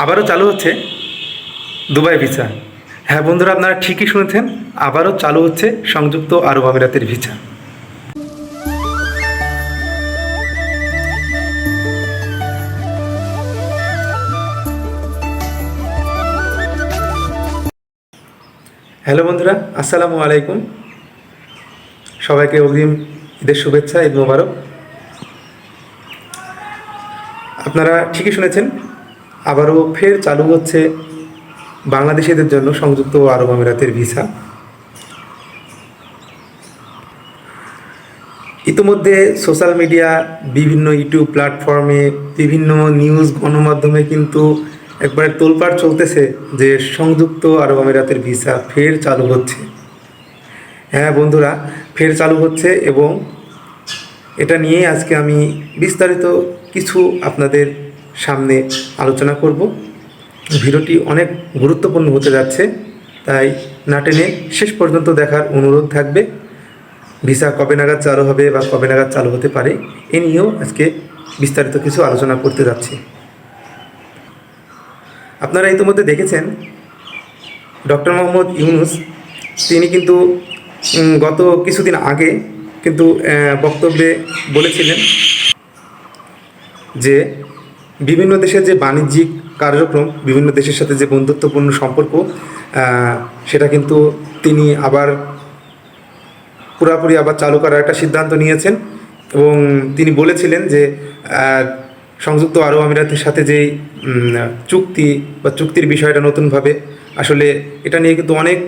আবারও চালু হচ্ছে দুবাই ভিসা। হ্যাঁ বন্ধুরা, আপনারা ঠিকই শুনেছেন, আবারও চালু হচ্ছে সংযুক্ত আরব আমিরাতের ভিসা। হ্যালো বন্ধুরা, আসসালামু আলাইকুম। সবাইকে অগ্রিম ঈদের শুভেচ্ছা, ঈদ মোবারক। আপনারা ঠিকই শুনেছেন, আবারও ফের চালু হচ্ছে বাংলাদেশিদের জন্য সংযুক্ত আরব আমিরাতের ভিসা। ইতিমধ্যে সোশ্যাল মিডিয়া, বিভিন্ন ইউটিউব প্ল্যাটফর্মে, বিভিন্ন নিউজ গণমাধ্যমে কিন্তু একবারে তোলপাড় চলতেছে যে সংযুক্ত আরব আমিরাতের ভিসা ফের চালু হচ্ছে। হ্যাঁ বন্ধুরা, ফের চালু হচ্ছে এবং এটা নিয়েই আজকে আমি বিস্তারিত কিছু আপনাদের সামনে আলোচনা করব। ভিডিওটি অনেক গুরুত্বপূর্ণ হতে যাচ্ছে, তাই না টেনে শেষ পর্যন্ত দেখার অনুরোধ থাকবে। ভিসা কবে নাগাদ চালু হবে বা কবে নাগাদ চালু হতে পারে, এ নিয়েও আজকে বিস্তারিত কিছু আলোচনা করতে যাচ্ছি। আপনারা ইতিমধ্যে দেখেছেন ডক্টর মোহাম্মদ ইউনূস, তিনি কিন্তু গত কিছুদিন আগে কিন্তু বক্তব্যে বলেছিলেন যে বিভিন্ন দেশের যে বাণিজ্যিক কার্যক্রম, বিভিন্ন দেশের সাথে যে বন্ধুত্বপূর্ণ সম্পর্ক, সেটা কিন্তু তিনি আবার পুরোপুরি আবার চালু করার একটা সিদ্ধান্ত নিয়েছেন। এবং তিনি বলেছিলেন যে সংযুক্ত আরব আমিরাতের সাথে যেই চুক্তি বা চুক্তির বিষয়টা নতুনভাবে, আসলে এটা নিয়ে কিন্তু অনেক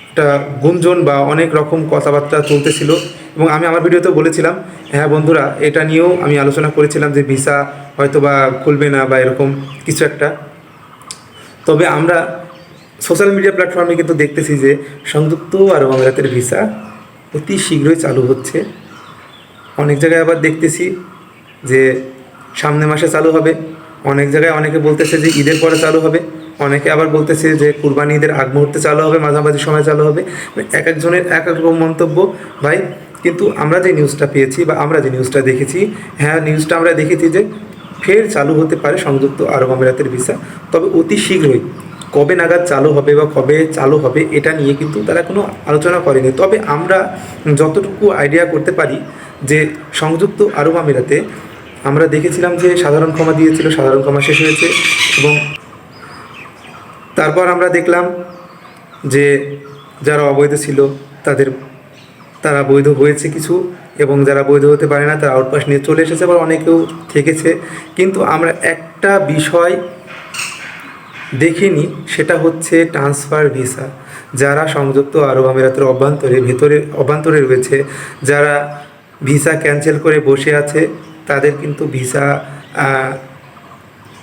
একটা গুঞ্জন বা অনেক রকম কথাবার্তা চলতেছিল। এবং আমি আমার ভিডিওতে বলেছিলাম, হ্যাঁ বন্ধুরা, এটা নিয়েও আমি আলোচনা করেছিলাম যে ভিসা হয়তো বা খুলবে না বা এরকম কিছু একটা। তবে আমরা সোশ্যাল মিডিয়া প্ল্যাটফর্মে কিন্তু দেখতেছি যে সংযুক্ত আরব আমিরাতের ভিসা অতি শীঘ্রই চালু হচ্ছে। অনেক জায়গায় আবার দেখতেছি যে সামনের মাসে চালু হবে, অনেক জায়গায় অনেকে বলতেছে যে ঈদের পরে চালু হবে, অনেকে আবার বলতেছে যে কুরবানি ঈদের আগ মুহূর্তে চালু হবে, মাঝামাঝি সময় চালু হবে। এক একজনের এক এক রকম মন্তব্য ভাই। কিন্তু আমরা যে নিউজটা পেয়েছি বা আমরা যে নিউজটা দেখেছি, হ্যাঁ নিউজটা আমরা দেখেছি যে ফের চালু হতে পারে সংযুক্ত আরব আমিরাতের ভিসা, তবে অতি শীঘ্রই। কবে নাগাদ চালু হবে বা কবে চালু হবে এটা নিয়ে কিন্তু তারা কোনো আলোচনা করেনি। তবে আমরা যতটুকু আইডিয়া করতে পারি যে সংযুক্ত আরব আমিরাতে আমরা দেখেছিলাম যে সাধারণ ক্ষমা দিয়েছিল, সাধারণ ক্ষমা শেষ হয়েছে এবং তারপর আমরা দেখলাম যে যারা অবৈধ ছিল তারা বৈধ হয়েছে কিছু, এবং যারা বৈধ হতে পারে না তারা আউটপাস নিয়ে চলে এসেছে, আবার অনেকেও থেকেছে। কিন্তু আমরা একটা বিষয় দেখিনি, সেটা হচ্ছে ট্রান্সফার ভিসা। যারা সংযুক্ত আরব আমিরাতের অভ্যন্তরে রয়েছে, যারা ভিসা ক্যান্সেল করে বসে আছে, তাদের কিন্তু ভিসা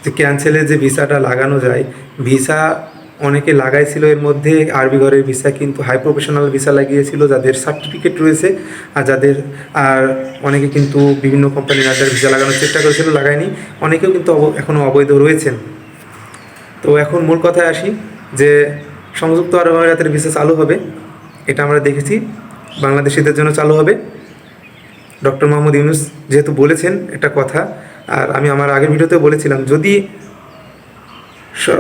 যে ক্যান্সেলের যে ভিসাটা লাগানো যায়, ভিসা অনেকে লাগাইছিল। এর মধ্যে আরবি ঘরের ভিসা কিন্তু হাই প্রফেশনাল ভিসা লাগিয়েছিল যাদের সার্টিফিকেট রয়েছে, আর অনেকে কিন্তু বিভিন্ন কোম্পানির আন্ডার ভিসা লাগানোর চেষ্টা করেছিল, লাগায়নি। অনেকেও কিন্তু এখনও অবৈধ রয়েছেন। তো এখন মূল কথায় আসি যে সংযুক্ত আরব আমিরাতের ভিসা চালু হবে, এটা আমরা দেখেছি বাংলাদেশিদের জন্য চালু হবে। ডক্টর মোহাম্মদ ইউনূস যেহেতু বলেছেন একটা কথা, আর আমি আমার আগের ভিডিওতেও বলেছিলাম, যদি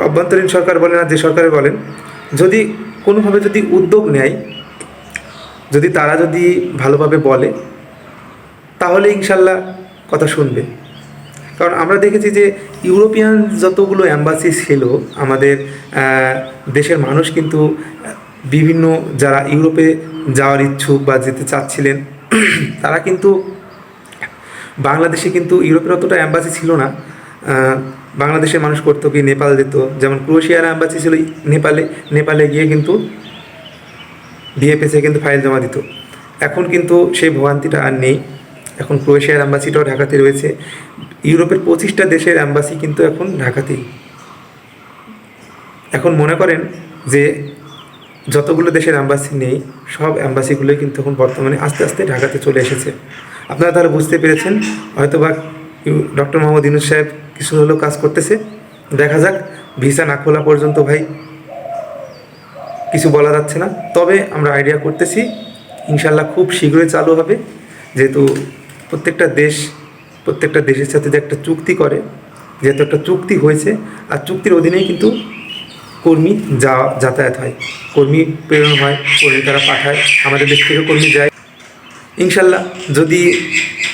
অভ্যন্তরীণ সরকার বলেন আর যে সরকারে বলেন, যদি কোনোভাবে যদি উদ্যোগ নেয়, যদি তারা যদি ভালোভাবে বলে, তাহলে ইনশাল্লাহ কথা শুনবে। কারণ আমরা দেখেছি যে ইউরোপিয়ান যতগুলো অ্যাম্বাসি ছিল, আমাদের দেশের মানুষ কিন্তু বিভিন্ন যারা ইউরোপে যাওয়ার ইচ্ছুক বা যেতে চাচ্ছিলেন, তারা কিন্তু বাংলাদেশে কিন্তু ইউরোপের অতটা অ্যাম্বাসি ছিল না। বাংলাদেশের মানুষ করতো কি, নেপাল যেত। যেমন ক্রোয়েশিয়ার অ্যাম্বাসি ছিল নেপালে গিয়ে কিন্তু ডিএফএসে কিন্তু ফাইল জমা দিত। এখন কিন্তু সেই ভোগান্তিটা আর নেই। এখন ক্রোয়েশিয়ার অ্যাম্বাসিটাও ঢাকাতে রয়েছে। ইউরোপের 25টা দেশের অ্যাম্বাসি কিন্তু এখন ঢাকাতেই। এখন মনে করেন যে যতগুলো দেশের অ্যাম্বাসি নেই, সব অ্যাম্বাসিগুলোই কিন্তু এখন বর্তমানে আস্তে আস্তে ঢাকাতে চলে এসেছে। আপনারা তাহলে বুঝতে পেরেছেন, হয়তোবা ডক্টর মোহাম্মদ ইউনূস সাহেব কিছু হলেও কাজ করতেছে। দেখা যাক, ভিসা না খোলা পর্যন্ত ভাই কিছু বলা যাচ্ছে না। তবে আমরা আইডিয়া করতেছি ইনশাল্লাহ খুব শীঘ্রই চালু হবে, যেহেতু প্রত্যেকটা দেশের সাথে যে একটা চুক্তি করে, যেহেতু একটা চুক্তি হয়েছে, আর চুক্তির অধীনেই কিন্তু কর্মী যাতায়াত হয়, কর্মী প্রেরণ হয়, কর্মী তারা পাঠায়, আমাদের দেশ থেকে কর্মী যায়। ইনশাল্লাহ যদি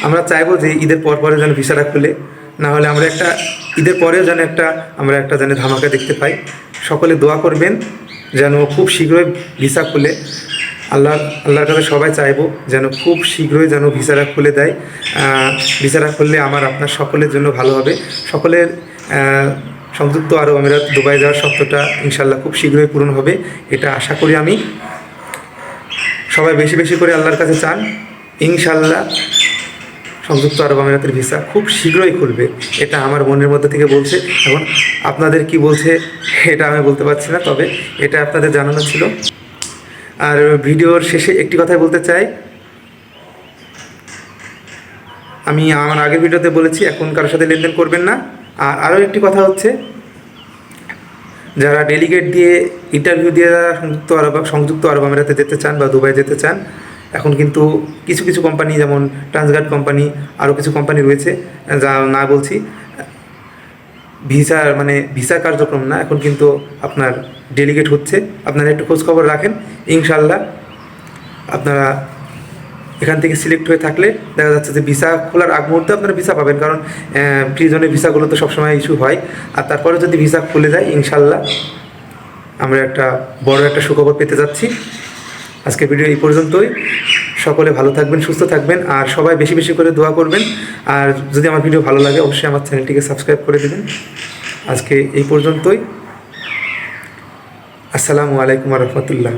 আমরা চাইবো যে ঈদের পরে যেন ভিসাটা খুলে, না হলে আমরা একটা ঈদের পরেও যেন আমরা একটা যেন ধামাকা দেখতে পাই। সকলে দোয়া করবেন যেন খুব শীঘ্রই ভিসা খুলে। আল্লাহর কাছে সবাই চাইবো যেন খুব শীঘ্রই যেন ভিসাটা খুলে দেয়। ভিসাটা খুললে আমার আপনার সকলের জন্য ভালো হবে। সকলের সংযুক্ত আরব আমিরাত দুবাই যাওয়ার স্বপ্নটা ইনশাল্লাহ খুব শীঘ্রই পূরণ হবে, এটা আশা করি আমি। সবাই বেশি বেশি করে আল্লাহর কাছে চান, ইনশাল্লাহ সংযুক্ত আরব আমিরাতের ভিসা খুব শীঘ্রই খুলবে, এটা আমার মনের মধ্যে থেকে বলছে। এখন আপনাদের কি বলছে এটা আমি বলতে পারছি না, তবে এটা আপনাদের জানানো ছিল। আর ভিডিওর শেষে একটি কথাই বলতে চাই, আমি আমার আগের ভিডিওতে বলেছি এখন কারোর সাথে লেনদেন করবেন না। আর আরও একটি কথা হচ্ছে, যারা ডেলিগেট দিয়ে ইন্টারভিউ দিয়ে সংযুক্ত আরব আমিরাতে যেতে চান বা দুবাই যেতে চান, এখন কিন্তু কিছু কিছু কোম্পানি যেমন ট্রান্সগার্ড কোম্পানি, আরও কিছু কোম্পানি রয়েছে, যা না বলছি ভিসা কার্যক্রম না, এখন কিন্তু আপনার ডেলিগেট হচ্ছে। আপনারা একটু খোঁজখবর রাখেন, ইনশাল্লাহ আপনারা এখান থেকে সিলেক্ট হয়ে থাকলে দেখা যাচ্ছে যে ভিসা খোলার আগ মুহূর্তে আপনারা ভিসা পাবেন, কারণ প্রিজনের ভিসাগুলো তো সবসময় ইস্যু হয়। আর তারপরে যদি ভিসা খুলে যায়, ইনশাল্লাহ আমরা একটা বড় একটা সুখবর পেতে যাচ্ছি। আজকে ভিডিও এই পর্যন্তই। সকলে ভালো থাকবেন, সুস্থ থাকবেন, আর সবাই বেশি বেশি করে দোয়া করবেন। আর যদি আমার ভিডিও ভালো লাগে অবশ্যই আমার চ্যানেলটিকে সাবস্ক্রাইব করে দেবেন। আজকে এই পর্যন্তই। আসসালামু আলাইকুম ওয়া রাহমাতুল্লাহ।